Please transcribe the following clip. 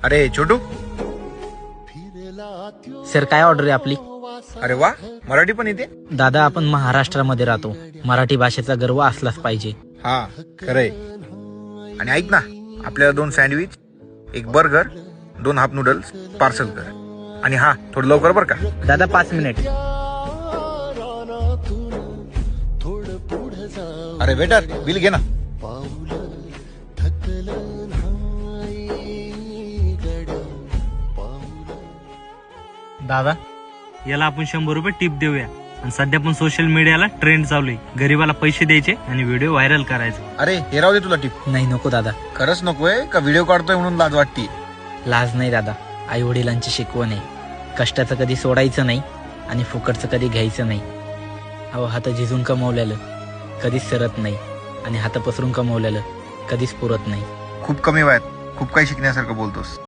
अरे छोटू, सर काय ऑर्डर आहे आपली? अरे वा, मराठी पण येते. दादा आपण महाराष्ट्रामध्ये राहतो, मराठी भाषेचा गर्व असलाच पाहिजे. हा खरंय. आणि ऐक ना, आपल्याला 2 sandwich, 1 burger, 2 half noodles parcel कर. आणि हा थोडं लवकर बर का. दादा 5 मिनिट. अरे वेटर, बिल घे ना. दादा याला आपण 100 रुपये टिप देऊया. आणि सध्या पण सोशल मीडियाला ट्रेंड चालू आहे, गरीबाला पैसे द्यायचे आणि व्हिडिओ व्हायरल करायचे. अरे हे राहू दे तुला टिप. नाही नको दादा. खरंच नकोय का व्हिडिओ काढतोय म्हणून लाज वाटते? लाज नाही दादा, आई वडिलांची शिकवण आहे. कष्टाचं कधी सोडायचं नाही आणि फुकटचं कधी घ्यायचं नाही. अहो हात झिजून कमवलेलं कधीच सरत नाही आणि हात पसरून कमवलेलं कधीच पुरत नाही. खूप कमी वयात खूप काही शिकण्यासारखं बोलतोस.